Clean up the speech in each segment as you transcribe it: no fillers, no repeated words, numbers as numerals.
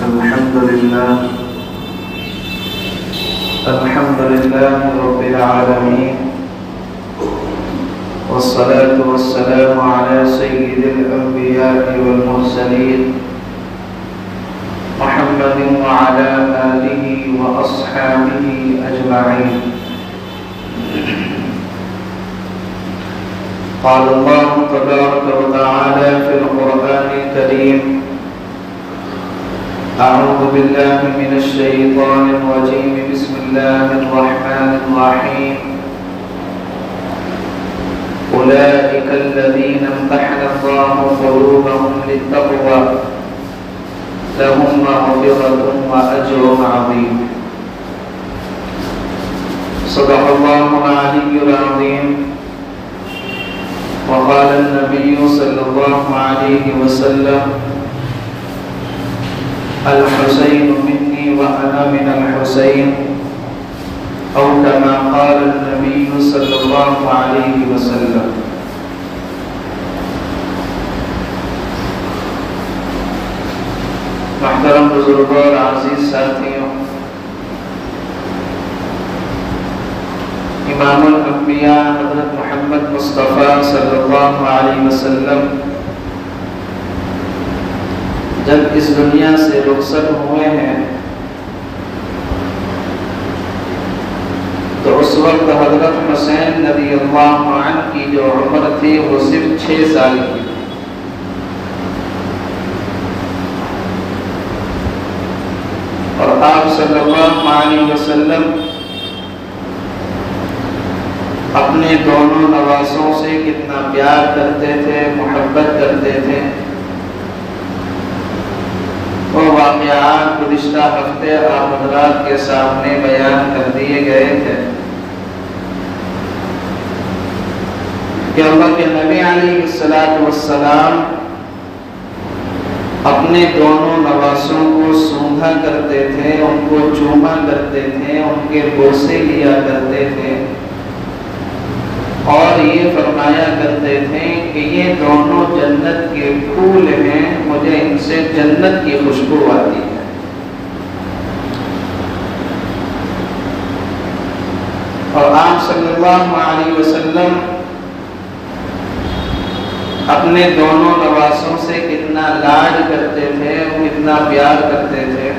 الحمد لله رب العالمين، والصلاة والسلام على سيد الأنبياء والمرسلين محمد وعلى آله وأصحابه أجمعين. قال الله تبارك وتعالى في القرآن الكريم: أعوذ بالله من الشيطان الرجيم، بسم الله الرحمن الرحيم. أولئك الذين امتحن الله قلوبهم للتقوى لهم مغفرة وأجر عظيم. صدق الله العلي العظيم. وقال النبي صلى الله عليه وسلم: الحسين مني وأنا من الحسين، أو كما قال النبي صلى الله عليه وسلم. محترم بزرگوں اور عزیز ساتھیوں، امام الانبیاء حضرت محمد مصطفیٰ صلی اللہ علیہ وسلم جب اس دنیا سے رخصت ہوئے ہیں تو اس وقت حضرت حسین رضی اللہ عنہ کی جو عمر تھی وہ صرف 6 سال کی. اور آپ صلی اللہ علیہ وسلم اپنے دونوں نواسوں سے کتنا پیار کرتے تھے، محبت کرتے تھے. وہ واقعات گزشتہ ہفتے آپ حضرات کے سامنے بیان کر دیے گئے تھے کہ اللہ کے نبی علیہ السلام اپنے دونوں نواسوں کو سونگھا کرتے تھے، ان کو چوما کرتے تھے، ان کے بوسے لیا کرتے تھے اور یہ فرمایا کرتے تھے کہ یہ دونوں جنت کے پھول ہیں، مجھے ان سے جنت کی خوشبو آتی ہے. اور آپ صلی اللہ علیہ وسلم اپنے دونوں نواسوں سے کتنا لاڈ کرتے تھے، کتنا پیار کرتے تھے.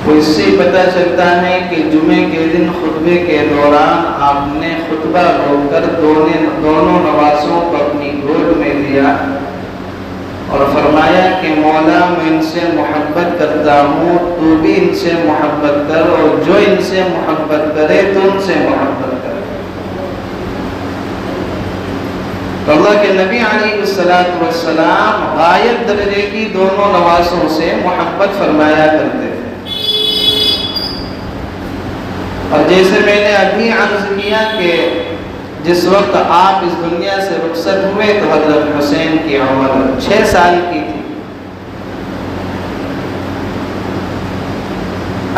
وہ اس سے پتہ چلتا ہے کہ جمعے کے دن خطبے کے دوران آپ نے خطبہ روک کر دونوں نواسوں کو اپنی گود میں لیا اور فرمایا کہ مولا میں ان سے محبت کرتا ہوں، تو بھی ان سے محبت کر، اور جو ان سے محبت کرے تو ان سے محبت کر. تو اللہ کے نبی علیہ السلام غایت درجے کی دونوں نواسوں سے محبت فرمایا کرتے تھے. اور جیسے میں نے ابھی عرض کیا کہ جس وقت آپ اس دنیا سے رخصت ہوئے تو حضرت حسین کی عمر 6 سال کی تھی.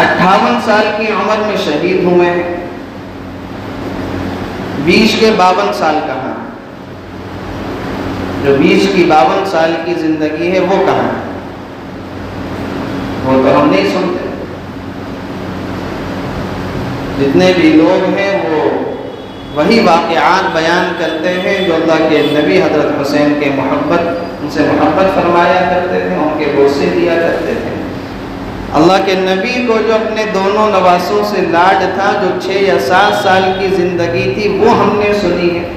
58 سال کی عمر میں شہید ہوئے ہیں. بیچ کے 52 سال کہاں؟ جو بیچ کی 52 سال کی زندگی ہے وہ کہاں؟ وہ تو ہم نہیں سنتے. جتنے بھی لوگ ہیں وہ وہی واقعات بیان کرتے ہیں جو اللہ کے نبی حضرت حسین کے ان سے محبت فرمایا کرتے تھے، ان کے بوسے دیا کرتے تھے. اللہ کے نبی کو جو اپنے دونوں نواسوں سے لاڈ تھا، جو 6 یا 7 سال کی زندگی تھی وہ ہم نے سنی ہے.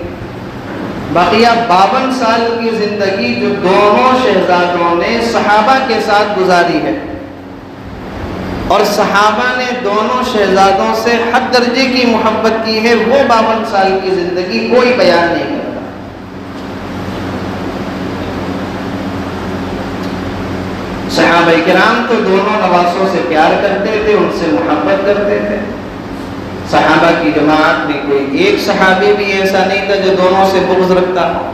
بقیہ 52 سال کی زندگی جو دونوں شہزادوں نے صحابہ کے ساتھ گزاری ہے، اور صحابہ نے دونوں شہزادوں سے حد درجے کی محبت کی ہے، وہ 52 سال کی زندگی کوئی بیان نہیں کرتا. صحابہ کرام تو دونوں نواسوں سے پیار کرتے تھے، ان سے محبت کرتے تھے. صحابہ کی جماعت میں کوئی ایک صحابی بھی ایسا نہیں تھا جو دونوں سے بغض رکھتا ہو.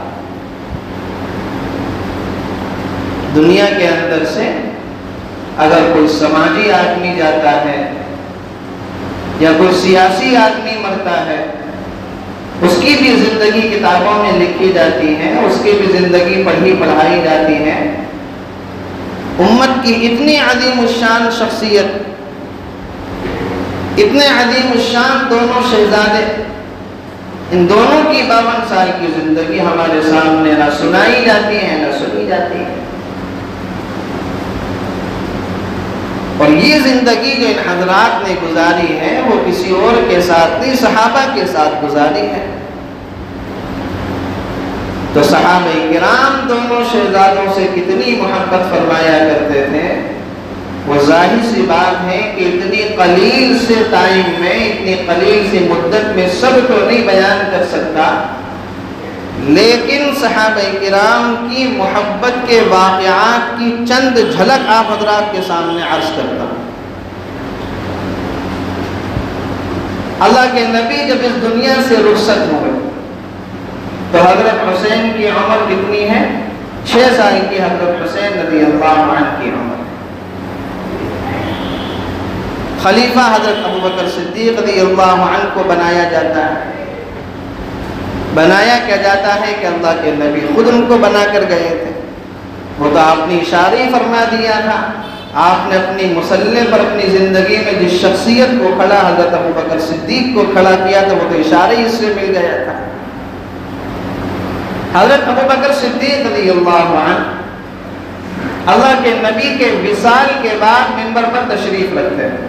دنیا کے اندر سے اگر کوئی سماجی آدمی جاتا ہے یا کوئی سیاسی آدمی مرتا ہے، اس کی بھی زندگی کتابوں میں لکھی جاتی ہے، اس کی بھی زندگی پڑھی پڑھائی جاتی ہے. امت کی اتنی عظیم الشان شخصیت، اتنے عظیم الشان دونوں شہزادے، ان دونوں کی 52 سال کی زندگی ہمارے سامنے نہ سنائی جاتی ہے نہ سنی جاتی ہے. اور یہ زندگی جو ان حضرات نے گزاری ہے وہ کسی اور کے ساتھ نہیں، صحابہ کے ساتھ گزاری ہے. تو صحابہ کرام دونوں شہزادوں سے کتنی محبت فرمایا کرتے تھے، وہ ظاہر سی بات ہے کہ اتنی قلیل سے ٹائم میں، اتنی قلیل سی مدت میں سب کو نہیں بیان کر سکتا، لیکن صحابہ کرام کی محبت کے واقعات کی چند جھلک آپ حضرات کے سامنے عرض کرتا ہوں. اللہ کے نبی جب اس دنیا سے رخصت ہوئے تو حضرت حسین کی عمر کتنی ہے؟ 6 سال کی حضرت حسین رضی اللہ عنہ کی عمر. خلیفہ حضرت ابوبکر صدیق رضی اللہ عنہ کو بنایا جاتا ہے. بنایا کیا جاتا ہے کہ اللہ کے نبی خود ان کو بنا کر گئے تھے. وہ تو آپ نے اشارہ ہی فرما دیا تھا. آپ نے اپنی مسلح پر اپنی زندگی میں جس شخصیت کو کھڑا حضرت ابوبکر صدیق کو کھڑا کیا تو وہ تو اشارہ ہی اس سے مل گیا تھا. حضرت ابوبکر صدیق رضی اللہ عنہ اللہ کے نبی کے وصال کے بعد منبر پر تشریف رکھتے ہیں،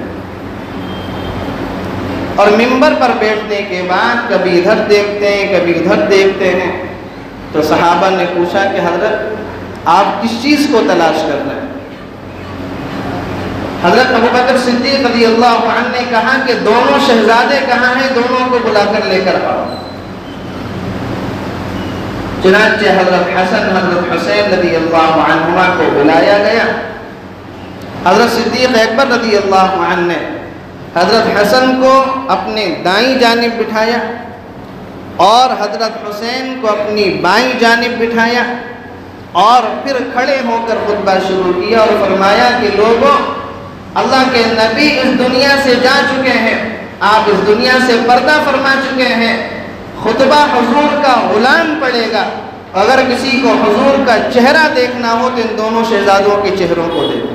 اور منبر پر بیٹھنے کے بعد کبھی ادھر دیکھتے ہیں کبھی ادھر دیکھتے ہیں. تو صحابہ نے پوچھا کہ حضرت آپ کس چیز کو تلاش کر رہے ہیں؟ حضرت ابوبکر صدیق رضی اللہ عنہ نے کہا کہ دونوں شہزادے کہاں ہیں، دونوں کو بلا کر لے کر آؤ. چنانچہ حضرت حسن حضرت حسین رضی اللہ عنہما کو بلایا گیا. حضرت صدیق اکبر رضی اللہ عنہ نے حضرت حسن کو اپنے دائیں جانب بٹھایا اور حضرت حسین کو اپنی بائیں جانب بٹھایا، اور پھر کھڑے ہو کر خطبہ شروع کیا اور فرمایا کہ لوگوں، اللہ کے نبی اس دنیا سے جا چکے ہیں، آپ اس دنیا سے پردہ فرما چکے ہیں. خطبہ حضور کا غلام پڑے گا. اگر کسی کو حضور کا چہرہ دیکھنا ہو تو ان دونوں شہزادوں کے چہروں کو دیکھو.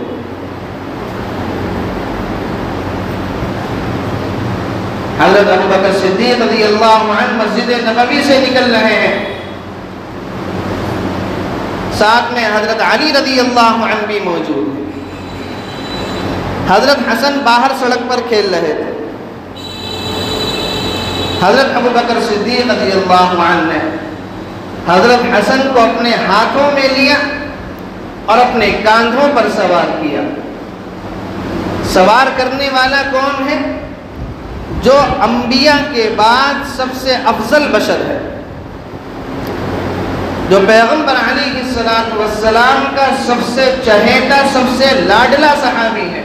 حضرت ابوبکر صدیق رضی اللہ عنہ مسجد نبوی سے نکل رہے ہیں، ساتھ میں حضرت علی رضی اللہ عنہ بھی موجود ہیں. حضرت حسن باہر سڑک پر کھیل رہے تھے. حضرت ابوبکر صدیق رضی اللہ عنہ نے حضرت حسن کو اپنے ہاتھوں میں لیا اور اپنے کاندھوں پر سوار کیا. سوار کرنے والا کون ہے؟ جو انبیاء کے بعد سب سے افضل بشر ہے، جو پیغمبر علیہ السلام کا سب سے چہیتا سب سے لاڈلا صحابی ہے،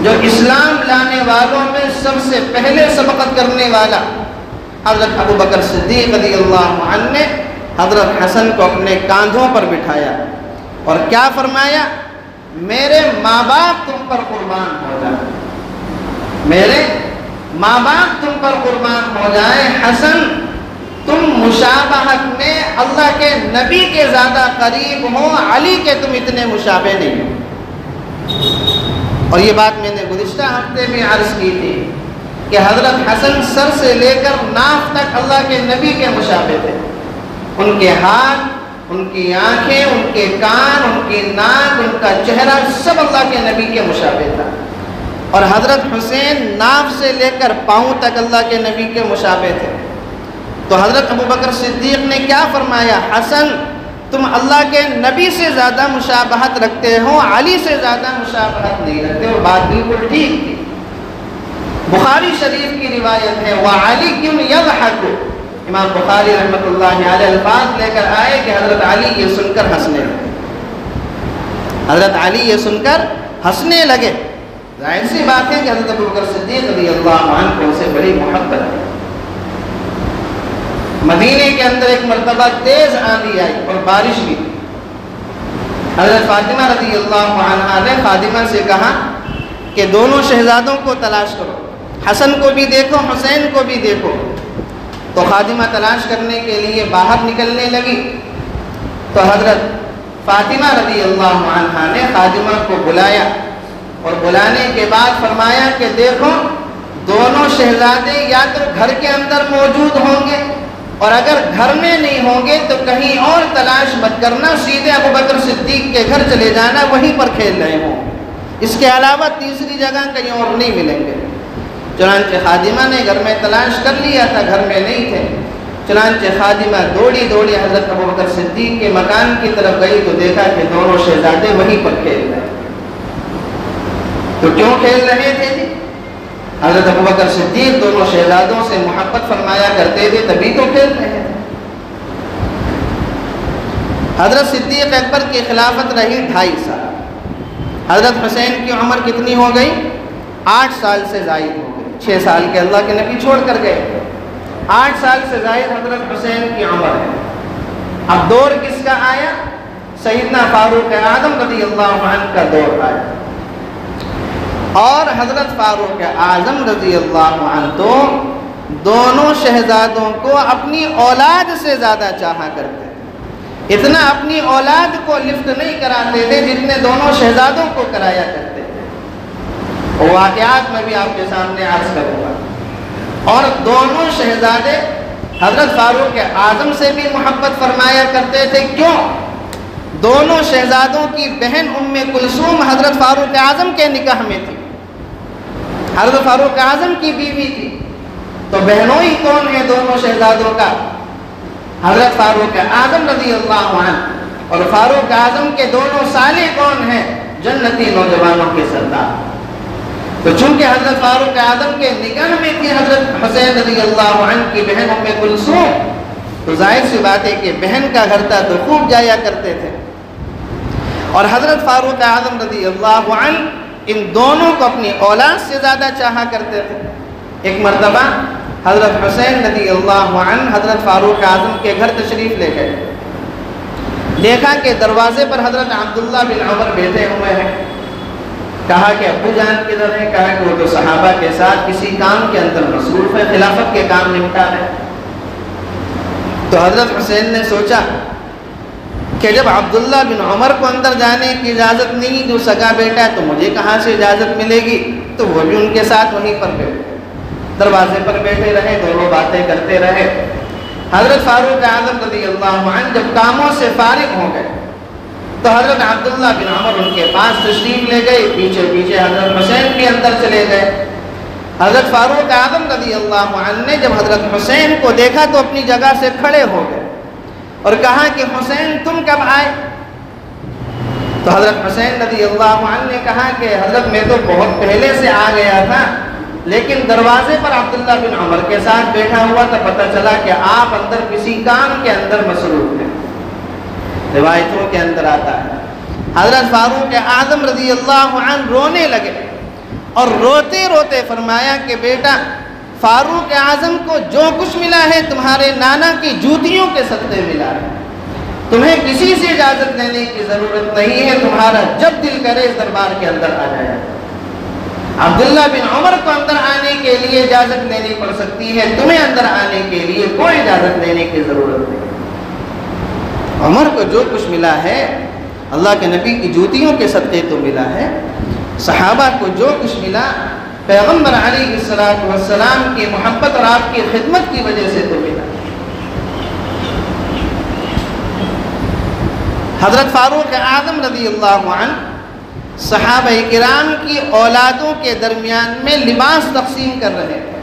جو اسلام لانے والوں میں سب سے پہلے سبقت کرنے والا حضرت ابوبکر صدیق رضی اللہ عنہ نے حضرت حسن کو اپنے کاندھوں پر بٹھایا اور کیا فرمایا؟ میرے ماں باپ تم پر قربان ہو جائیں، میرے ماں باپ تم پر قربان ہو جائیں. حسن تم مشابہت میں اللہ کے نبی کے زیادہ قریب ہو، علی کے تم اتنے مشابہ نہیں ہو. اور یہ بات میں نے گزشتہ ہفتے میں عرض کی تھی کہ حضرت حسن سر سے لے کر ناف تک اللہ کے نبی کے مشابہ تھے. ان کے ہاتھ، ان کی آنکھیں، ان کے کان، ان کی ناک، ان کا چہرہ سب اللہ کے نبی کے مشابہ تھا. اور حضرت حسین ناف سے لے کر پاؤں تک اللہ کے نبی کے مشابہ تھے. تو حضرت ابوبکر صدیق نے کیا فرمایا؟ حسن تم اللہ کے نبی سے زیادہ مشابہت رکھتے ہو، علی سے زیادہ مشابہت نہیں رکھتے. اور بات بالکل ٹھیک تھی. بخاری شریف کی روایت ہے وَعَلِيٌّ يَضْحَكُ. امام بخاری رحمۃ اللہ علیہ الفاظ لے کر آئے کہ حضرت علی یہ سن کر ہنسنے لگے. حضرت علی یہ سن کر ہنسنے لگے. ظاہر سی بات ہے کہ حضرت ابوبکر صدیق رضی اللہ عنہ کو سے بڑی محبت ہے. مدینے کے اندر ایک مرتبہ تیز آندھی آئی اور بارش بھی. حضرت فاطمہ رضی اللہ عنہا نے خادمہ سے کہا کہ دونوں شہزادوں کو تلاش کرو، حسن کو بھی دیکھو حسین کو بھی دیکھو. تو خادمہ تلاش کرنے کے لیے باہر نکلنے لگی تو حضرت فاطمہ رضی اللہ عنہا نے خادمہ کو بلایا اور بلانے کے بعد فرمایا کہ دیکھو دونوں شہزادے یا تو گھر کے اندر موجود ہوں گے، اور اگر گھر میں نہیں ہوں گے تو کہیں اور تلاش مت کرنا، سیدھے ابوبکر صدیق کے گھر چلے جانا، وہیں پر کھیل رہے ہوں، اس کے علاوہ تیسری جگہ کہیں اور نہیں ملیں گے۔ چنانچہ خادمہ نے گھر میں تلاش کر لیا تھا، گھر میں نہیں تھے۔ چنانچہ خادمہ دوڑی دوڑی حضرت ابوبکر صدیق کے مکان کی طرف گئی تو دیکھا کہ دونوں شہزادے وہیں پر کھیل رہے ہیں۔ تو کیوں کھیل رہے تھے جی؟ حضرت ابوبکر صدیق دونوں شہزادوں سے محبت فرمایا کرتے تھے، تبھی تو کھیل رہے تھے۔ حضرت صدیق اکبر کی خلافت رہی 2.5 سال۔ حضرت حسین کی عمر کتنی ہو گئی؟ 8 سال سے زائد ہو گئی۔ 6 سال کے اللہ کے نبی چھوڑ کر گئے، 8 سال سے زائد حضرت حسین کی عمر ہے۔ اب دور کس کا آیا؟ سیدنا فاروق اعظم رضی اللہ عنہ کا دور آیا، اور حضرت فاروق اعظم رضی اللہ عنہ تو دونوں شہزادوں کو اپنی اولاد سے زیادہ چاہا کرتے تھے، اتنا اپنی اولاد کو لفٹ نہیں کراتے تھے جتنے دونوں شہزادوں کو کرایا کرتے تھے۔ واقعات میں بھی آپ کے سامنے عرض کروں گا۔ اور دونوں شہزادے حضرت فاروق اعظم سے بھی محبت فرمایا کرتے تھے۔ کیوں؟ دونوں شہزادوں کی بہن ام کلثوم حضرت فاروق اعظم کے نکاح میں تھی، حضرت فاروق اعظم کی بیوی تھی۔ تو بہنوں ہی کون ہیں دونوں شہزادوں کا؟ حضرت فاروق اعظم رضی اللہ عنہ، اور فاروق اعظم کے دونوں سالے کون ہیں؟ جنتی نوجوانوں کے سردار۔ تو چونکہ حضرت فاروق اعظم کے نکاح میں تھی حضرت حسین رضی اللہ عنہ کی بہن ام کلثوم، تو ظاہر سی بات ہے کہ بہن کا گھر تھا تو خوب جایا کرتے تھے۔ اور حضرت فاروق اعظم رضی اللہ عنہ ان دونوں کو اپنی اولاد سے زیادہ چاہا کرتے تھے۔ ایک مرتبہ حضرت حسین رضی اللہ عنہ حضرت فاروق اعظم کے گھر تشریف لے گئے، دیکھا کہ دروازے پر حضرت عبداللہ بن عمر بیٹھے ہوئے ہیں۔ کہا کہ ابو جان کدھر ہے؟ کہا کہ وہ تو صحابہ کے ساتھ کسی کام کے اندر مصروف ہے، خلافت کے کام نمٹا رہے۔ تو حضرت حسین نے سوچا کہ جب عبداللہ بن عمر کو اندر جانے کی اجازت نہیں، جو سگا بیٹا ہے، تو مجھے کہاں سے اجازت ملے گی؟ تو وہ بھی ان کے ساتھ وہیں پر بیٹھے، دروازے پر بیٹھے رہے، دونوں باتیں کرتے رہے۔ حضرت فاروق اعظم رضی اللہ عنہ جب کاموں سے فارغ ہو گئے تو حضرت عبداللہ بن عمر ان کے پاس تشریف لے گئے، پیچھے پیچھے حضرت حسین بھی اندر چلے گئے۔ حضرت فاروق اعظم رضی اللہ عنہ نے جب حضرت حسین کو دیکھا تو اپنی جگہ سے کھڑے ہو گئے اور کہا کہ حسین تم کب آئے؟ تو حضرت حسین رضی اللہ عنہ نے کہا کہ حضرت میں تو بہت پہلے سے آ گیا تھا، لیکن دروازے پر عبداللہ بن عمر کے ساتھ بیٹھا ہوا تو پتہ چلا کہ آپ اندر کسی کام کے اندر مصروف ہیں۔ روایتوں کے اندر آتا ہے حضرت فاروق اعظم رضی اللہ عنہ رونے لگے اور روتے روتے فرمایا کہ بیٹا، فاروق اعظم کو جو کچھ ملا ہے تمہارے نانا کی جوتیوں کے صدقے ملا ہے، تمہیں کسی سے اجازت لینے کی ضرورت نہیں ہے، تمہارا جب دل کرے اس دربار کے اندر آ جائے۔ عبداللہ بن عمر کو اندر آنے کے لیے اجازت لینی پڑ سکتی ہے، تمہیں اندر آنے کے لیے کوئی اجازت لینے کی ضرورت نہیں۔ عمر کو جو کچھ ملا ہے اللہ کے نبی کی جوتیوں کے صدقے تو ملا ہے، صحابہ کو جو کچھ ملا پیغمبر علیہ السلام کی محبت اور آپ کی خدمت کی وجہ سے تو ملا۔ حضرت فاروق اعظم رضی اللہ عنہ صحابہ کرام کی اولادوں کے درمیان میں لباس تقسیم کر رہے تھے۔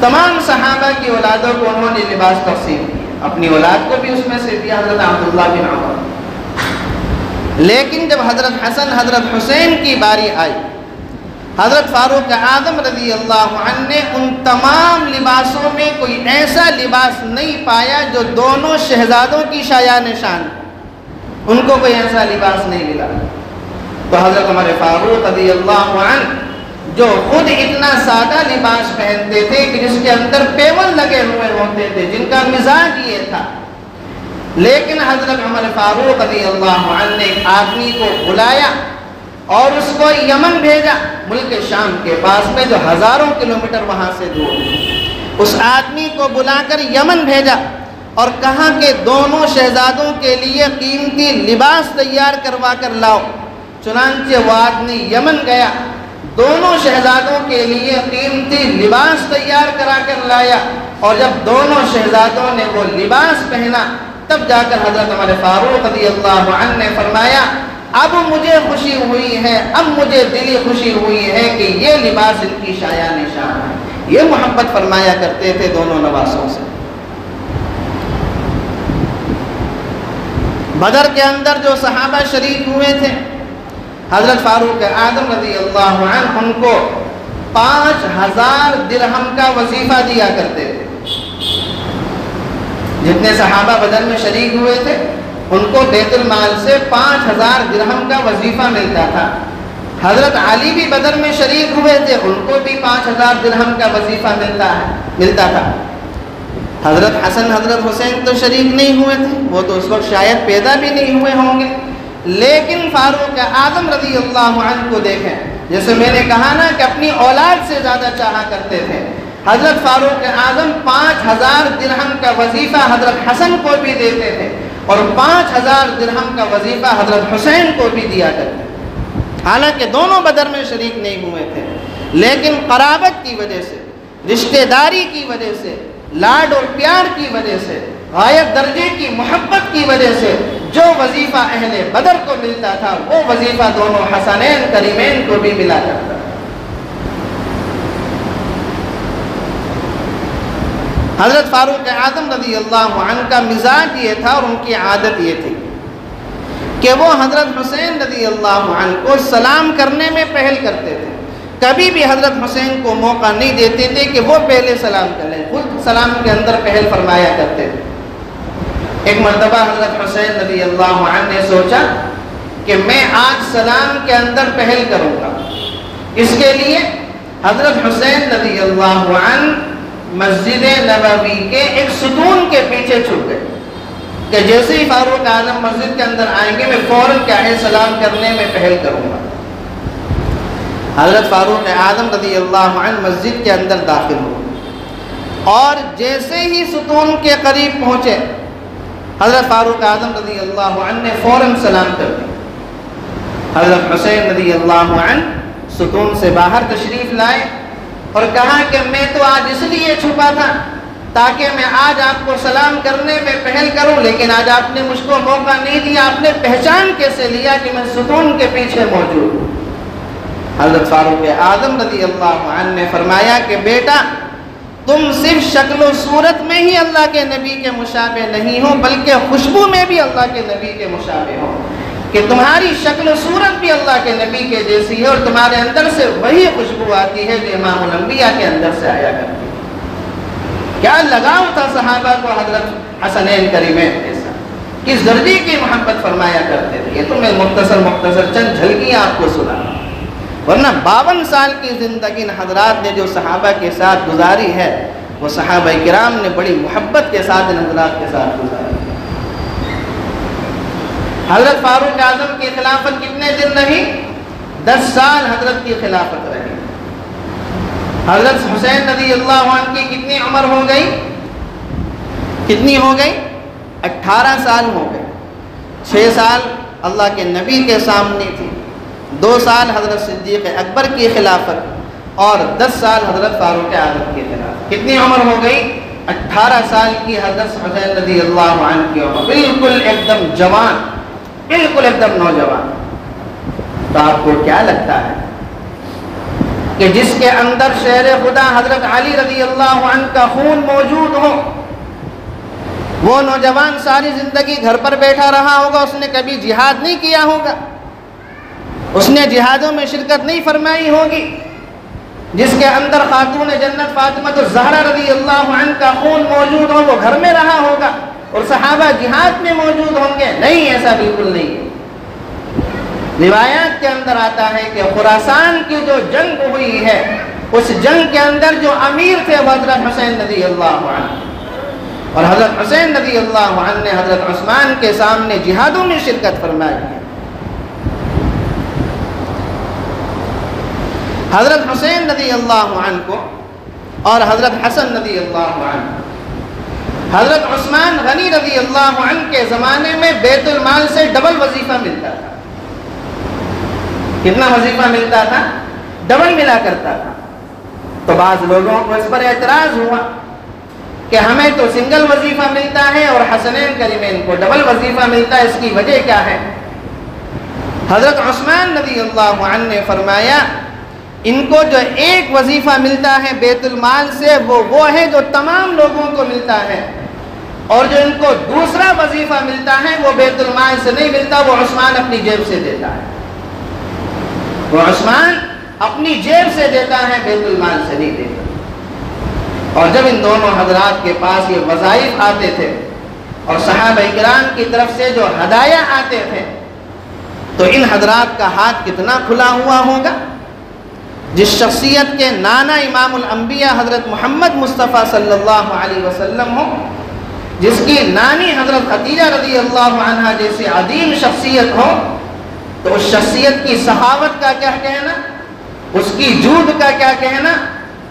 تمام صحابہ کی اولادوں کو انہوں نے لباس تقسیم کیا، اپنی اولاد کو بھی اس میں سے دیا حضرت عبداللہ بن عمر۔ لیکن جب حضرت حسن حضرت حسین کی باری آئی، حضرت فاروق اعظم رضی اللہ عنہ نے ان تمام لباسوں میں کوئی ایسا لباس نہیں پایا جو دونوں شہزادوں کی شایان شان، ان کو کوئی ایسا لباس نہیں ملا۔ تو حضرت عمر فاروق رضی اللہ عنہ جو خود اتنا سادہ لباس پہنتے تھے کہ جس کے اندر پیون لگے ہوئے ہوتے تھے، جن کا مزاج یہ تھا، لیکن حضرت عمر فاروق رضی اللہ عنہ نے ایک آدمی کو بلایا اور اس کو یمن بھیجا، ملک شام کے پاس میں جو ہزاروں کلومیٹر وہاں سے دور، اس آدمی کو بلا کر یمن بھیجا اور کہا کہ دونوں شہزادوں کے لیے قیمتی لباس تیار کروا کر لاؤ۔ چنانچہ وہ آدمی یمن گیا، دونوں شہزادوں کے لیے قیمتی لباس تیار کرا کر لایا، اور جب دونوں شہزادوں نے وہ لباس پہنا تب جا کر حضرت عمر فاروق رضی اللہ عنہ نے فرمایا اب مجھے خوشی ہوئی ہے، اب مجھے دلی خوشی ہوئی ہے کہ یہ لباس ان کی شایان نشان ہے۔ یہ محبت فرمایا کرتے تھے دونوں نواسوں سے۔ بدر کے اندر جو صحابہ شریک ہوئے تھے، حضرت فاروق اعظم رضی اللہ عنہ ان کو 5000 درہم کا وظیفہ دیا کرتے تھے۔ جتنے صحابہ بدر میں شریک ہوئے تھے ان کو بیت المال سے 5000 درہم کا وظیفہ ملتا تھا۔ حضرت علی بھی بدر میں شریک ہوئے تھے، ان کو بھی 5000 درہم کا وظیفہ ملتا تھا۔ حضرت حسن حضرت حسین تو شریک نہیں ہوئے تھے، وہ تو اس وقت شاید پیدا بھی نہیں ہوئے ہوں گے، لیکن فاروق اعظم رضی اللہ عنہ کو دیکھیں، جیسے میں نے کہا نا کہ اپنی اولاد سے زیادہ چاہا کرتے تھے۔ حضرت فاروق اعظم 5000 درہم کا وظیفہ حضرت حسن کو بھی دیتے تھے، اور 5000 درہم کا وظیفہ حضرت حسین کو بھی دیا کرتے تھے۔ حالانکہ دونوں بدر میں شریک نہیں ہوئے تھے، لیکن قرابت کی وجہ سے، رشتہ داری کی وجہ سے، لاڈ اور پیار کی وجہ سے، غایت درجے کی محبت کی وجہ سے جو وظیفہ اہل بدر کو ملتا تھا وہ وظیفہ دونوں حسنین کریمین کو بھی ملا کرتا تھا۔ حضرت فاروق اعظم رضی اللہ عنہ کا مزاج یہ تھا اور ان کی عادت یہ تھی کہ وہ حضرت حسین رضی اللہ عنہ کو سلام کرنے میں پہل کرتے تھے۔ کبھی بھی حضرت حسین کو موقع نہیں دیتے تھے کہ وہ پہلے سلام کریں، خود سلام کے اندر پہل فرمایا کرتے تھے۔ ایک مرتبہ حضرت حسین رضی اللہ عنہ نے سوچا کہ میں آج سلام کے اندر پہل کروں گا۔ اس کے لیے حضرت حسین رضی اللہ عنہ مسجد نبوی کے ایک ستون کے پیچھے چھپ گئے کہ جیسے ہی فاروق اعظم مسجد کے اندر آئیں گے میں فوراً کیا ہے سلام کرنے میں پہل کروں گا۔ حضرت فاروق اعظم رضی اللہ عنہ مسجد کے اندر داخل ہوئے اور جیسے ہی ستون کے قریب پہنچے حضرت فاروق اعظم رضی اللہ عنہ نے فوراً سلام کر دیا۔ حضرت حسین رضی اللہ عنہ ستون سے باہر تشریف لائے اور کہا کہ میں تو آج اس لیے چھپا تھا تاکہ میں آج آپ کو سلام کرنے میں پہل کروں، لیکن آج آپ نے مجھ کو موقع نہیں دیا، آپ نے پہچان کیسے لیا کہ میں ستون کے پیچھے موجود ہوں؟ حضرت فاروق اعظم رضی اللہ عنہ نے فرمایا کہ بیٹا تم صرف شکل و صورت میں ہی اللہ کے نبی کے مشابہ نہیں ہو بلکہ خوشبو میں بھی اللہ کے نبی کے مشابہ ہو، کہ تمہاری شکل و صورت بھی اللہ کے نبی کے جیسی ہے اور تمہارے اندر سے وہی خوشبو آتی ہے جو امام الانبیاء کے اندر سے آیا کرتی ہے۔ کیا لگاؤ تھا صحابہ کو حضرت حسنین کریمین کے ساتھ، کس درجے کی محبت فرمایا کرتے تھے۔ یہ تو میں مختصر چند جھلکیاں آپ کو سنا، ورنہ 52 سال کی زندگی حضرات نے جو صحابہ کے ساتھ گزاری ہے وہ صحابہ کرام نے بڑی محبت کے ساتھ ان حضرات کے ساتھ گزاری۔ حضرت فاروق اعظم کی خلافت کتنے دن رہی؟ 10 سال حضرت کی خلافت رہی۔ حضرت حسین رضی اللہ عنہ کی کتنی عمر ہو گئی؟ کتنی ہو گئی؟ 18 سال ہو گئے۔ 6 سال اللہ کے نبی کے سامنے تھی، 2 سال حضرت صدیق اکبر کی خلافت اور 10 سال حضرت فاروق اعظم کی خلافت۔ کتنی عمر ہو گئی؟ 18 سال کی حضرت حسین رضی اللہ عنہ کی عمر، بالکل ایک دم جوان، بالکل ایک دم نوجوان۔ تو آپ کو کیا لگتا ہے کہ جس کے اندر شہر خدا حضرت علی رضی اللہ عنہ کا خون موجود ہو، وہ نوجوان ساری زندگی گھر پر بیٹھا رہا ہوگا، اس نے کبھی جہاد نہیں کیا ہوگا، اس نے جہادوں میں شرکت نہیں فرمائی ہوگی، جس کے اندر خاتون جنت فاطمہ الزہرا رضی اللہ عنہ کا خون موجود ہو، وہ گھر میں رہا ہوگا اور صحابہ جہاد میں موجود ہوں گے؟ نہیں، ایسا بالکل نہیں ہے۔ روایات کے اندر آتا ہے کہ خراسان کی جو جنگ ہوئی ہے اس جنگ کے اندر جو امیر تھے وہ حضرت حسین رضی اللہ عنہ، اور حضرت حسین رضی اللہ عنہ نے حضرت عثمان کے سامنے جہادوں میں شرکت فرمائی ہے۔ حضرت حسین رضی اللہ عنہ کو اور حضرت حسن رضی اللہ عنہ، حضرت عثمان غنی رضی اللہ عنہ کے زمانے میں بیت المال سے ڈبل وظیفہ ملتا تھا۔ کتنا وظیفہ ملتا تھا؟ ڈبل ملا کرتا تھا۔ تو بعض لوگوں کو اس پر اعتراض ہوا کہ ہمیں تو سنگل وظیفہ ملتا ہے اور حسنین کریمین کو ڈبل وظیفہ ملتا ہے، اس کی وجہ کیا ہے؟ حضرت عثمان رضی اللہ عنہ نے فرمایا ان کو جو ایک وظیفہ ملتا ہے بیت المال سے وہ ہے جو تمام لوگوں کو ملتا ہے، اور جو ان کو دوسرا وظیفہ ملتا ہے وہ بیت المال سے نہیں ملتا، وہ عثمان اپنی جیب سے دیتا ہے، وہ عثمان اپنی جیب سے دیتا ہے، بیت المال سے نہیں دیتا۔ اور جب ان دونوں حضرات کے پاس یہ وظائف آتے تھے اور صحابہ کرام کی طرف سے جو ہدایہ آتے تھے تو ان حضرات کا ہاتھ کتنا کھلا ہوا ہوگا۔ جس شخصیت کے نانا امام الانبیاء حضرت محمد مصطفیٰ صلی اللہ علیہ وسلم ہو، جس کی نانی حضرت خدیجہ رضی اللہ عنہا جیسی عظیم شخصیت ہو، تو اس شخصیت کی سخاوت کا کیا کہنا، اس کی جود کا کیا کہنا،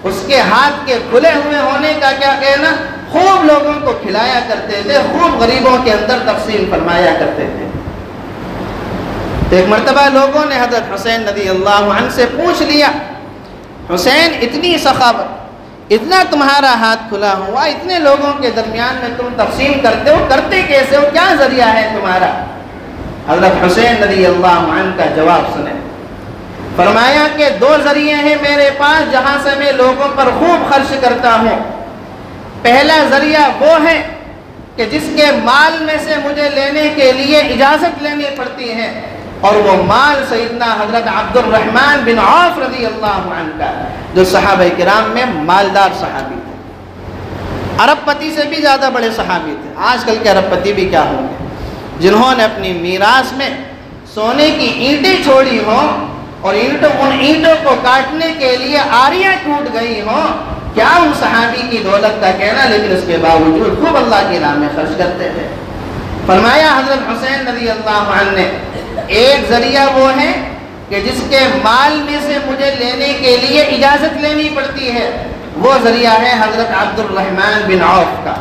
اس کے ہاتھ کے کھلے ہوئے ہونے کا کیا کہنا۔ خوب لوگوں کو کھلایا کرتے تھے، خوب غریبوں کے اندر تقسیم فرمایا کرتے تھے۔ تو ایک مرتبہ لوگوں نے حضرت حسین رضی اللہ عنہ سے پوچھ لیا، حسین اتنی سخاوت، اتنا تمہارا ہاتھ کھلا ہوا، اتنے لوگوں کے درمیان میں تم تقسیم کرتے ہو، کرتے کیسے ہو، کیا ذریعہ ہے تمہارا؟ حضرت حسین رضی اللہ عنہ کا جواب سنیں۔ فرمایا کہ دو ذریعے ہیں میرے پاس جہاں سے میں لوگوں پر خوب خرچ کرتا ہوں۔ پہلا ذریعہ وہ ہے کہ جس کے مال میں سے مجھے لینے کے لیے اجازت لینی پڑتی ہے، اور وہ مال سیدنا حضرت عبد الرحمن بن عوف رضی اللہ عنہ کا، جو صحابہ کرام میں مالدار صحابی تھے، عرب پتی سے بھی زیادہ بڑے صحابی تھے۔ آج کل کے عرب پتی بھی کیا ہوں گے، جنہوں نے اپنی میراث میں سونے کی اینٹیں چھوڑی ہوں اور ان اینٹوں کو کاٹنے کے لیے آریاں ٹوٹ گئی ہوں، کیا ان صحابی کی دولت کا کہنا، لیکن اس کے باوجود خوب اللہ کی راہ میں خرچ کرتے تھے۔ فرمایا حضرت حسین رضی اللہ عنہ نے ایک ذریعہ وہ ہے کہ جس کے مال میں سے مجھے لینے کے لیے اجازت لینی پڑتی ہے، وہ ذریعہ ہے حضرت عبد الرحمن بن عوف کا،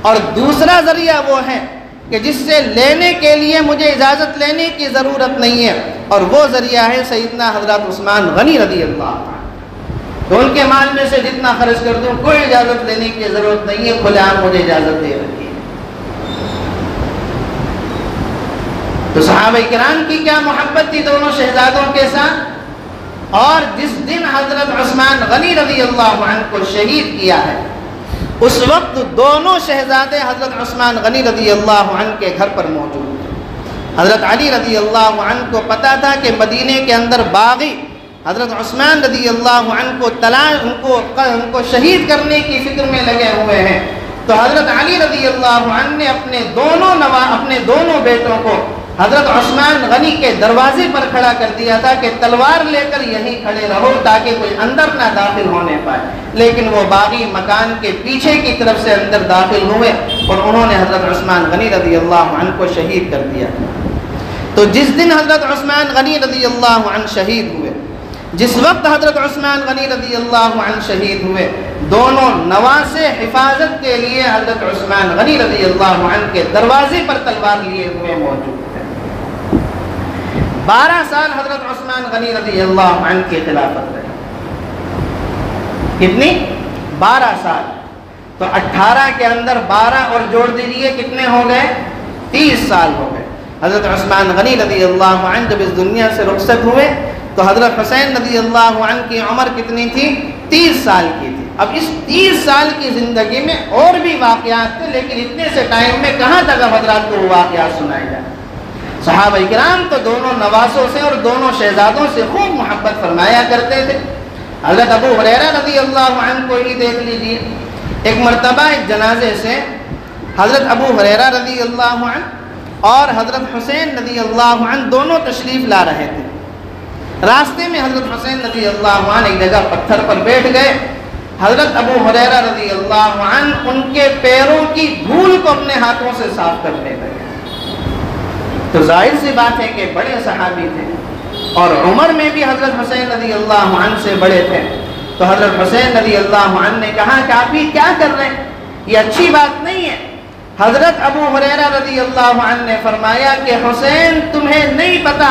اور دوسرا ذریعہ وہ ہے کہ جس سے لینے کے لیے مجھے اجازت لینے کی ضرورت نہیں ہے، اور وہ ذریعہ ہے سیدنا حضرت عثمان غنی رضی اللہ عنہ۔ تو ان کے مال میں سے جتنا خرچ کر دوں، کوئی اجازت لینے کی ضرورت نہیں ہے، کھلے عام مجھے اجازت دے رکھی ہے۔ تو صحابہ کرام کی کیا محبت تھی دونوں شہزادوں کے ساتھ، اور جس دن حضرت عثمان غنی رضی اللہ عنہ کو شہید کیا ہے، اس وقت دونوں شہزادے حضرت عثمان غنی رضی اللہ عنہ کے گھر پر موجود تھے۔ حضرت علی رضی اللہ عنہ کو پتا تھا کہ مدینے کے اندر باغی حضرت عثمان رضی اللہ عنہ ان کو شہید کرنے کی فکر میں لگے ہوئے ہیں، تو حضرت علی رضی اللہ عنہ نے اپنے دونوں بیٹوں کو حضرت عثمان غنی کے دروازے پر کھڑا کر دیا تھا کہ تلوار لے کر یہیں کھڑے رہو تاکہ کوئی اندر نہ داخل ہونے پائے، لیکن وہ باغی مکان کے پیچھے کی طرف سے اندر داخل ہوئے اور انہوں نے حضرت عثمان غنی رضی اللہ عنہ کو شہید کر دیا۔ تو جس دن حضرت عثمان غنی رضی اللہ عنہ شہید ہوئے، جس وقت حضرت عثمان غنی رضی اللہ عنہ شہید ہوئے، دونوں نواسے حفاظت کے لیے حضرت عثمان غنی رضی اللہ عنہ کے دروازے پر تلوار لیے ہوئے موجود تھے۔ 12 سال حضرت عثمان غنی رضی اللہ عنہ کی خلافت رہی۔ کتنی؟ 12 سال۔ تو 18 کے اندر 12 اور جوڑ دیجئے کتنے ہو گئے؟ 30 سال ہو گئے۔ حضرت عثمان غنی رضی اللہ عنہ جب اس دنیا سے رخصت ہوئے تو حضرت حسین رضی اللہ عنہ کی عمر کتنی تھی؟ 30 سال کی تھی۔ اب اس 30 سال کی زندگی میں اور بھی واقعات تھے، لیکن اتنے سے ٹائم میں کہاں تک اب حضرات کو واقعات سنائے جائیں۔ صحابہ کرام تو دونوں نواسوں سے اور دونوں شہزادوں سے خوب محبت فرمایا کرتے تھے۔ حضرت ابو ہریرہ رضی اللہ عنہ کو ہی دیکھ لیجیے، ایک مرتبہ ایک جنازے سے حضرت ابو ہریرہ رضی اللہ عنہ اور حضرت حسین رضی اللہ عنہ دونوں تشریف لا رہے تھے۔ راستے میں حضرت حسین رضی اللہ عنہ ایک جگہ پتھر پر بیٹھ گئے، حضرت ابو ہریرہ رضی اللہ عنہ ان کے پیروں کی دھول کو اپنے ہاتھوں سے صاف کرنے لگے۔ تو ظاہر سی بات ہے کہ بڑے صحابی تھے اور عمر میں بھی حضرت حسین رضی اللہ عنہ سے بڑے تھے، تو حضرت حسین رضی اللہ عنہ نے کہا کہ آپ یہ کیا کر رہے ہیں؟ یہ اچھی بات نہیں ہے۔ حضرت ابو ہریرہ رضی اللہ عنہ نے فرمایا کہ حسین تمہیں نہیں پتا،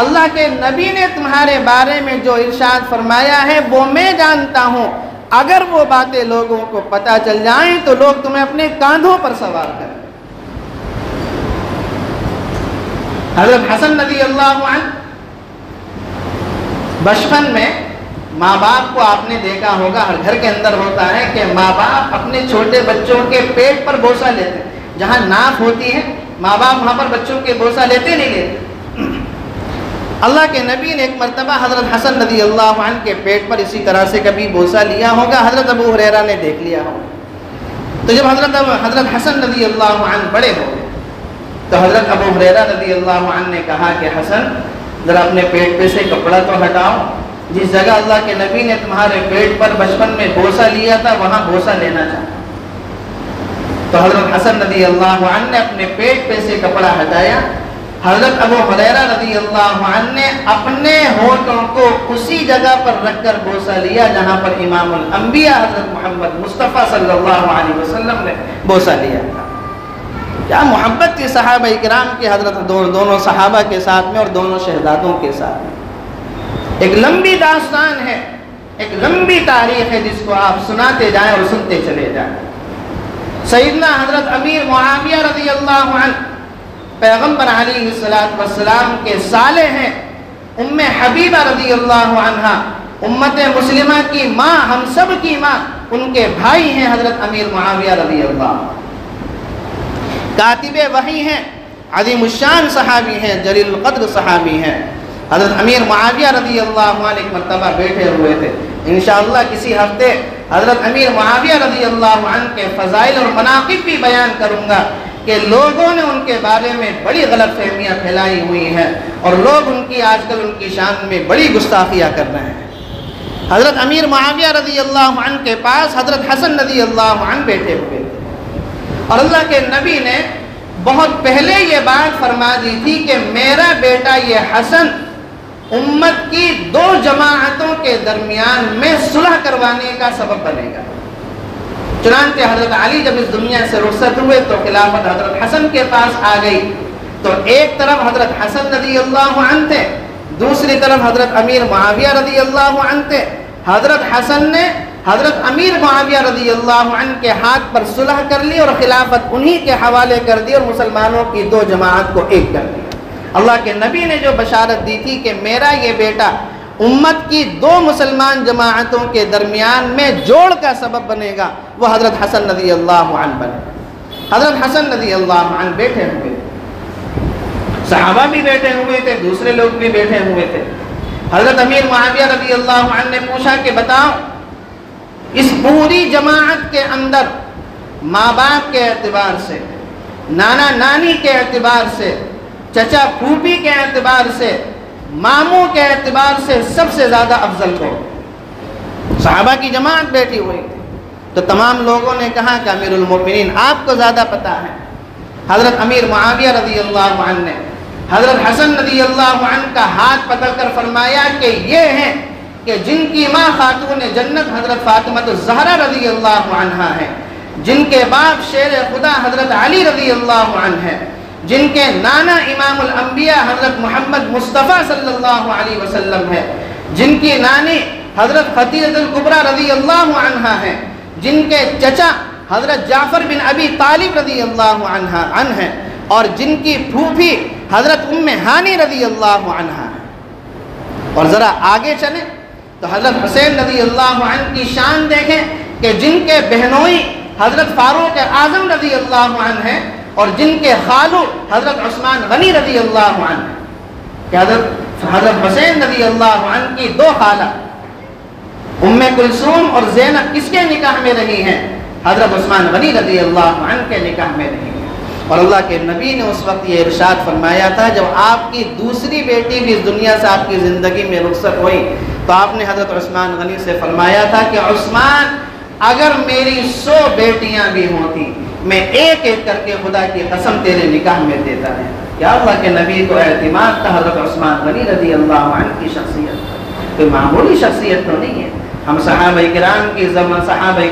اللہ کے نبی نے تمہارے بارے میں جو ارشاد فرمایا ہے وہ میں جانتا ہوں، اگر وہ باتیں لوگوں کو پتہ چل جائیں تو لوگ تمہیں اپنے کاندھوں پر سوار کریں۔ حضرت حسن رضی اللہ عنہ بچپن میں ماں باپ کو آپ نے دیکھا ہوگا، ہر گھر کے اندر ہوتا ہے کہ ماں باپ اپنے چھوٹے بچوں کے پیٹ پر بوسہ لیتے ہیں، جہاں ناف ہوتی ہے ماں باپ وہاں پر بچوں کے بوسہ لیتے نہیں لیتے۔ اللہ کے نبی نے ایک مرتبہ حضرت حسن رضی اللہ عنہ کے پیٹ پر اسی طرح سے کبھی بوسہ لیا ہوگا، حضرت ابو ہریرہ نے دیکھ لیا ہوگا۔ تو جب حضرت حسن رضی اللہ عنہ بڑے ہو گئے تو حضرت ابو ہریرہ رضی اللہ عنہ نے کہا کہ حسن ذرا اپنے پیٹ پہ سے کپڑا تو ہٹاؤ، جس جگہ اللہ کے نبی نے تمہارے پیٹ پر بچپن میں بوسہ لیا تھا وہاں بوسہ لینا چاہتا۔ تو حضرت حسن رضی اللہ عنہ نے اپنے پیٹ پہ سے کپڑا ہٹایا، حضرت ابو ہریرہ رضی اللہ عنہ نے اپنے ہونٹوں کو اسی جگہ پر رکھ کر بوسہ لیا جہاں پر امام الانبیاء حضرت محمد مصطفیٰ صلی اللہ علیہ وسلم نے بوسہ لیا تھا۔ کیا محبت تھی صحابہ کرام کی حضرت دونوں صحابہ کے ساتھ میں اور دونوں شہزادوں کے ساتھ میں۔ ایک لمبی داستان ہے، ایک لمبی تاریخ ہے جس کو آپ سناتے جائیں اور سنتے چلے جائیں۔ سیدنا حضرت امیر معاویہ رضی اللہ عنہ پیغمبر علیہ السلام کے سالے ہیں، ام حبیبہ رضی اللہ عنہ امت مسلمہ کی ماں، ہم سب کی ماں، ان کے بھائی ہیں حضرت امیر معاویہ رضی اللہ عنہ، کاتب وحی ہیں، عظیم الشان صحابی ہیں، جلیل القدر صحابی ہیں۔ حضرت امیر معاویہ رضی اللہ عنہ ایک مرتبہ بیٹھے ہوئے تھے، انشاءاللہ کسی ہفتے حضرت امیر معاویہ رضی اللہ عنہ کے فضائل اور مناقب بھی بیان کروں گا کہ لوگوں نے ان کے بارے میں بڑی غلط فہمیاں پھیلائی ہوئی ہیں اور لوگ آج کل ان کی شان میں بڑی گستاخیاں کر رہے ہیں۔ حضرت امیر معاویہ رضی اللہ عنہ کے پاس حضرت حسن رضی اللہ عنہ بیٹھے ہوئے تھے اور اللہ کے نبی نے بہت پہلے یہ بات فرما دی تھی کہ میرا بیٹا یہ حسن امت کی دو جماعتوں کے درمیان میں صلح کروانے کا سبب بنے گا۔ چنانچہ حضرت علی جب اس دنیا سے رخصت ہوئے تو خلافت حضرت حسن کے پاس آ گئی، تو ایک طرف حضرت حسن رضی اللہ عنہ تھے، دوسری طرف حضرت امیر معاویہ رضی اللہ عنہ تھے۔ حضرت حسن نے حضرت امیر معاویہ رضی اللہ عنہ کے ہاتھ پر صلح کر لی اور خلافت انہی کے حوالے کر دی اور مسلمانوں کی دو جماعت کو ایک کر دیا۔ اللہ کے نبی نے جو بشارت دی تھی کہ میرا یہ بیٹا امت کی دو مسلمان جماعتوں کے درمیان میں جوڑ کا سبب بنے گا، وہ حضرت حسن رضی اللہ عنہ بنے۔ حضرت حسن رضی اللہ عنہ بیٹھے ہوئے تھے، صحابہ بھی بیٹھے ہوئے تھے، دوسرے لوگ بھی بیٹھے ہوئے تھے۔ حضرت امیر معاویہ رضی اللہ عنہ نے پوچھا کہ بتاؤ اس پوری جماعت کے اندر ماں باپ کے اعتبار سے، نانا نانی کے اعتبار سے، چچا پھوپھی کے اعتبار سے، ماموں کے اعتبار سے سب سے زیادہ افضل کو؟ صحابہ کی جماعت بیٹھی ہوئی تھی تو تمام لوگوں نے کہا کہ امیر المومنین آپ کو زیادہ پتہ ہے۔ حضرت امیر معاویہ رضی اللہ عنہ نے حضرت حسن رضی اللہ عنہ کا ہاتھ پکڑ کر فرمایا کہ یہ ہیں کہ جن کی ماں خاتون جنت حضرت فاطمہ الزہرا رضی اللہ عنہا ہے، جن کے باپ شیر خدا حضرت علی رضی اللہ عنہ ہے، جن کے نانا امام الانبیاء حضرت محمد مصطفیٰ صلی اللہ علیہ وسلم ہے، جن کی نانی حضرت خدیجہ الکبریٰ رضی اللہ عنہا ہے، جن کے چچا حضرت جعفر بن ابی طالب رضی اللہ عنہ ہے، اور جن کی پھوپھی حضرت ام ہانی رضی اللہ عنہ ہے۔ اور ذرا آگے چلیں تو حضرت حسین رضی اللہ عنہ کی شان دیکھیں کہ جن کے بہنوئی حضرت فاروق اعظم رضی اللہ عنہ ہیں اور جن کے خالو حضرت عثمان غنی رضی اللہ عنہ، کہ حضرت حسین رضی اللہ عنہ کی دو خالہ ام کلثوم اور زینب کس کے نکاح میں رہی ہیں؟ حضرت عثمان غنی رضی اللہ عنہ کے نکاح میں رہی ہیں۔ اور اللہ کے نبی نے اس وقت یہ ارشاد فرمایا تھا جب آپ کی دوسری بیٹی بھی اس دنیا سے آپ کی زندگی میں رخصت ہوئی تو آپ نے حضرت عثمان غنی سے فرمایا تھا کہ عثمان اگر میری 100 بیٹیاں بھی ہوتی میں ایک ایک کر کے خدا کی قسم تیرے نکاح میں دیتا ہے۔ کیا اللہ کے نبی کو اعتماد تھا حضرت عثمان غنی رضی اللہ عنہ کی شخصیت، کوئی معمولی شخصیت تو نہیں ہے۔ ہم صحابہ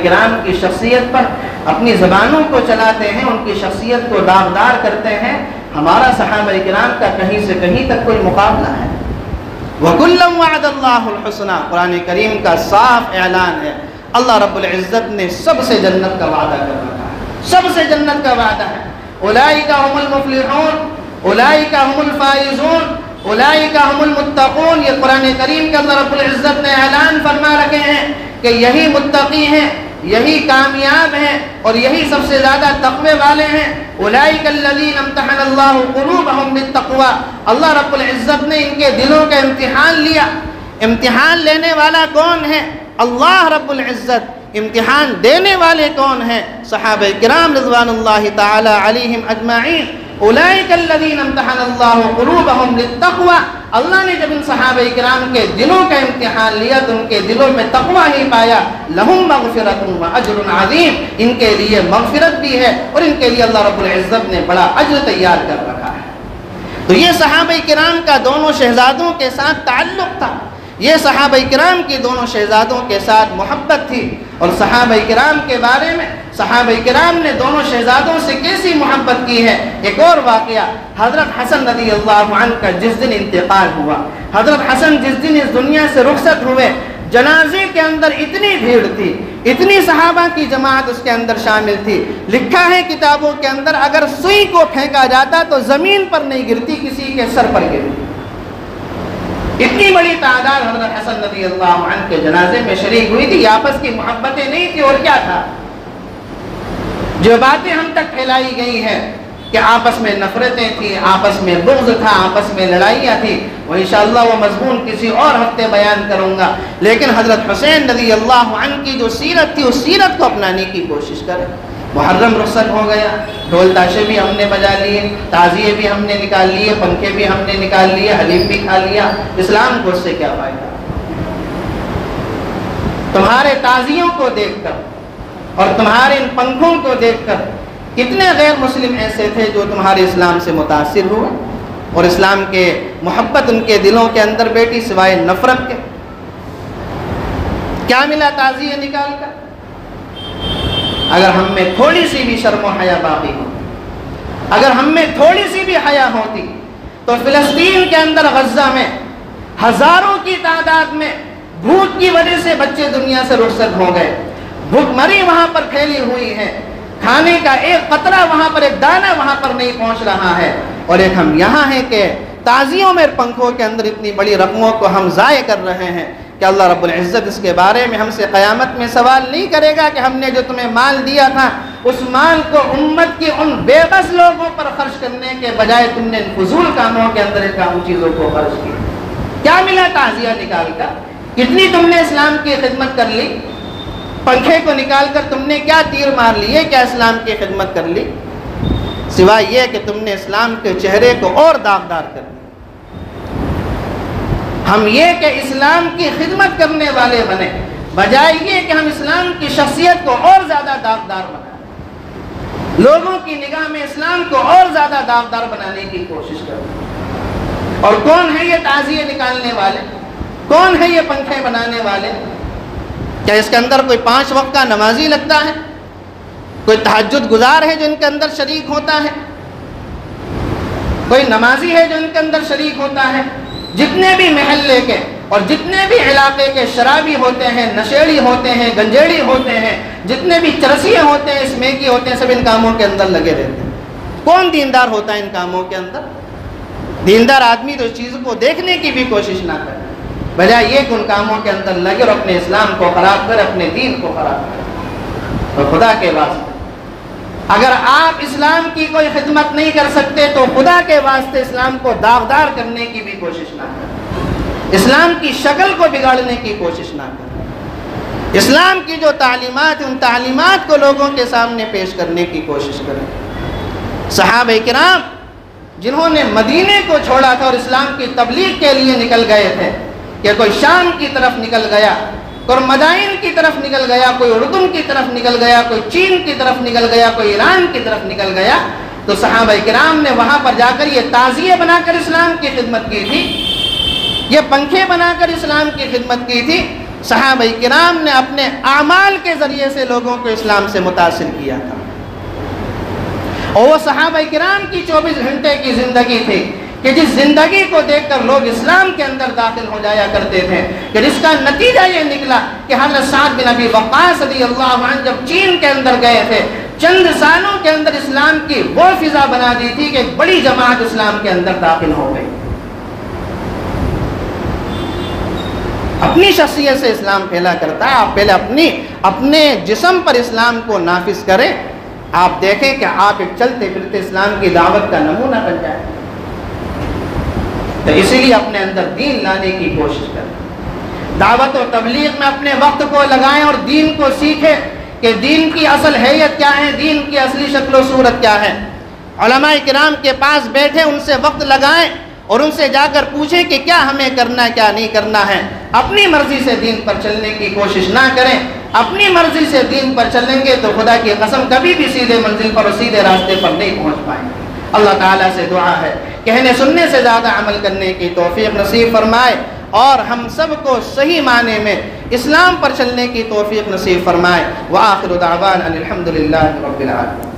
کرام کی شخصیت پر اپنی زبانوں کو چلاتے ہیں، ان کی شخصیت کو داغدار کرتے ہیں، ہمارا صحابہ کرام کا کہیں سے کہیں تک کوئی مقابلہ ہے۔ وَكُلًّا وَعَدَ اللَّهُ الْحُسْنَى، قرآن کریم کا صاف اعلان ہے، اللہ رب العزت نے سب سے جنت کا وعدہ کر رکھا ہے، سب سے جنت کا وعدہ ہے۔ اولئک هم المفلحون، اولئک هم الفائزون، اولئک هم المتقون، یہ قرآن کریم کے اللہ رب العزت نے اعلان فرما رکھے ہیں کہ یہی متقی ہیں، یہی کامیاب ہیں اور یہی سب سے زیادہ تقوی والے ہیں۔ اولئک الذین امتحن اللہ قلوبهم بالتقوی، اللہ رب العزت نے ان کے دلوں کا امتحان لیا۔ امتحان لینے والا کون ہے؟ اللہ رب العزت۔ امتحان دینے والے کون ہیں؟ صحابہ کرام رضوان اللہ تعالی علیہم اجمعین۔ اولئک الذین امتحن اللہ قلوبهم للتقوی، اللہ نے جب ان صحابہ کرام کے دلوں کا امتحان لیا تو ان کے دلوں میں تقوی ہی پایا۔ لہم مغفرۃ واجر عظیم، ان کے لیے مغفرت بھی ہے اور ان کے لیے اللہ رب العزت نے بڑا اجر تیار کر رکھا ہے۔ تو یہ صحابہ کرام کا دونوں شہزادوں کے ساتھ تعلق تھا، یہ صحابہ کرام کی دونوں شہزادوں کے ساتھ محبت تھی۔ اور صحابہ کرام کے بارے میں صحابہ کرام نے دونوں شہزادوں سے کیسی محبت کی ہے، ایک اور واقعہ، حضرت حسن رضی اللہ عنہ کا جس دن انتقال ہوا، حضرت حسن جس دن اس دنیا سے رخصت ہوئے، جنازے کے اندر اتنی بھیڑ تھی، اتنی صحابہ کی جماعت اس کے اندر شامل تھی، لکھا ہے کتابوں کے اندر اگر سوئی کو پھینکا جاتا تو زمین پر نہیں گرتی، کسی کے سر پر گرتی۔ اتنی بڑی تعداد حضرت حسن رضی اللہ عنہ کے جنازے میں شریک ہوئی تھی۔ آپس کی محبتیں نہیں تھی اور کیا تھا؟ جو باتیں ہم تک پھیلائی گئی ہیں کہ آپس میں نفرتیں تھیں، آپس میں بغض تھا، آپس میں لڑائیاں تھیں، وہ انشاءاللہ وہ مضمون کسی اور ہفتے بیان کروں گا۔ لیکن حضرت حسین رضی اللہ عنہ کی جو سیرت تھی اس سیرت کو اپنانے کی کوشش کریں۔ محرم رخصت ہو گیا، ڈھول تاشے بھی ہم نے بجا لیے، تعزیے بھی ہم نے نکال لیے، پنکھے بھی ہم نے نکال لیے، حلیم بھی کھا لیا، اسلام کو اس سے کیا فائدہ؟ تمہارے تعزیوں کو دیکھ کر اور تمہارے ان پنکھوں کو دیکھ کر کتنے غیر مسلم ایسے تھے جو تمہارے اسلام سے متاثر ہوئے اور اسلام کے محبت ان کے دلوں کے اندر بیٹھی سوائے نفرت کے؟ کیا ملا تعزیے نکال کر؟ اگر ہم میں تھوڑی سی بھی شرم و حیا باقی ہوتی، اگر ہم میں تھوڑی سی بھی حیا ہوتی تو فلسطین کے اندر غزہ میں ہزاروں کی تعداد میں بھوک کی وجہ سے بچے دنیا سے رخصت ہو گئے، بھوک مری وہاں پر پھیلی ہوئی ہے، کھانے کا ایک قطرہ وہاں پر، ایک دانہ وہاں پر نہیں پہنچ رہا ہے، اور ایک ہم یہاں ہیں کہ تعزیوں میں پنکھوں کے اندر اتنی بڑی رقموں کو ہم ضائع کر رہے ہیں کہ اللہ رب العزت اس کے بارے میں ہم سے قیامت میں سوال نہیں کرے گا کہ ہم نے جو تمہیں مال دیا تھا اس مال کو امت کی ان بے بس لوگوں پر خرچ کرنے کے بجائے تم نے فضول کاموں کے اندر ان چیزوں کو خرچ کیا۔ کیا ملا تعزیہ نکال کر؟ کتنی تم نے اسلام کی خدمت کر لی؟ پنکھے کو نکال کر تم نے کیا تیر مار لیے؟ کیا اسلام کی خدمت کر لی؟ سوائے یہ کہ تم نے اسلام کے چہرے کو اور داغدار کر دیا۔ ہم یہ کہ اسلام کی خدمت کرنے والے بنے، بجائے یہ کہ ہم اسلام کی شخصیت کو اور زیادہ داغدار بنائیں، لوگوں کی نگاہ میں اسلام کو اور زیادہ داغدار بنانے کی کوشش کریں۔ اور کون ہے یہ تعزیے نکالنے والے؟ کون ہے یہ پنکھے بنانے والے؟ کیا اس کے اندر کوئی 5 وقت کا نمازی لگتا ہے؟ کوئی تہجد گزار ہے جو ان کے اندر شریک ہوتا ہے؟ کوئی نمازی ہے جو ان کے اندر شریک ہوتا ہے؟ جتنے بھی محلے کے اور جتنے بھی علاقے کے شرابی ہوتے ہیں، نشیڑی ہوتے ہیں، گنجیڑی ہوتے ہیں، جتنے بھی چرسیے ہوتے ہیں، اسمیکی ہوتے ہیں، سب ان کاموں کے اندر لگے رہتے ہیں۔ کون دیندار ہوتا ہے ان کاموں کے اندر؟ دیندار آدمی تو اس چیز کو دیکھنے کی بھی کوشش نہ کرے، بجائے یہ کہ ان کاموں کے اندر لگے اور اپنے اسلام کو خراب کرے، اپنے دین کو خراب کرے۔ اور خدا کے واسطے اگر آپ اسلام کی کوئی خدمت نہیں کر سکتے تو خدا کے واسطے اسلام کو داغدار کرنے کی بھی کوشش نہ کریں، اسلام کی شکل کو بگاڑنے کی کوشش نہ کریں، اسلام کی جو تعلیمات ہیں ان تعلیمات کو لوگوں کے سامنے پیش کرنے کی کوشش کریں۔ صحابہ کرام جنہوں نے مدینے کو چھوڑا تھا اور اسلام کی تبلیغ کے لیے نکل گئے تھے، کہ کوئی شام کی طرف نکل گیا، کوئی مدائن کی طرف نکل گیا، کوئی اردن کی طرف نکل گیا، کوئی چین کی طرف نکل گیا، کوئی ایران کی طرف نکل گیا، تو صحابہ کرام نے وہاں پر جا کر یہ تعزیے بنا کر اسلام کی خدمت کی تھی، یہ پنکھے بنا کر اسلام کی خدمت کی تھی، صحابہ کرام نے اپنے اعمال کے ذریعے سے لوگوں کو اسلام سے متاثر کیا تھا، اور وہ صحابہ کرام کی 24 گھنٹے کی زندگی تھی کہ جس زندگی کو دیکھ کر لوگ اسلام کے اندر داخل ہو جایا کرتے تھے، کہ جس کا نتیجہ یہ نکلا کہ حضرت سعد بن ابی وقاص رضی اللہ عنہ جب چین کے اندر گئے تھے، چند سالوں کے اندر اسلام کی وہ فضا بنا دی تھی کہ ایک بڑی جماعت اسلام کے اندر داخل ہو گئی۔ اپنی شخصیت سے اسلام پھیلا کرتا ہے۔ آپ پہلے اپنے جسم پر اسلام کو نافذ کریں، آپ دیکھیں کہ آپ ایک چلتے پھرتے اسلام کی دعوت کا نمونہ بن جائے۔ تو اسی لیے اپنے اندر دین لانے کی کوشش کریں، دعوت و تبلیغ میں اپنے وقت کو لگائیں اور دین کو سیکھیں کہ دین کی اصل حیت کیا ہے، دین کی اصلی شکل و صورت کیا ہے۔ علماء کرام کے پاس بیٹھیں، ان سے وقت لگائیں اور ان سے جا کر پوچھیں کہ کیا ہمیں کرنا ہے، کیا نہیں کرنا ہے۔ اپنی مرضی سے دین پر چلنے کی کوشش نہ کریں۔ اپنی مرضی سے دین پر چلیں گے تو خدا کی قسم کبھی بھی سیدھے منزل پر اور سیدھے راستے پر نہیں پہنچ پائیں گے۔ اللہ تعالیٰ سے دعا ہے کہنے سننے سے زیادہ عمل کرنے کی توفیق نصیب فرمائے، اور ہم سب کو صحیح معنی میں اسلام پر چلنے کی توفیق نصیب فرمائے۔ وآخر دعوانا الحمدللہ رب العالمین۔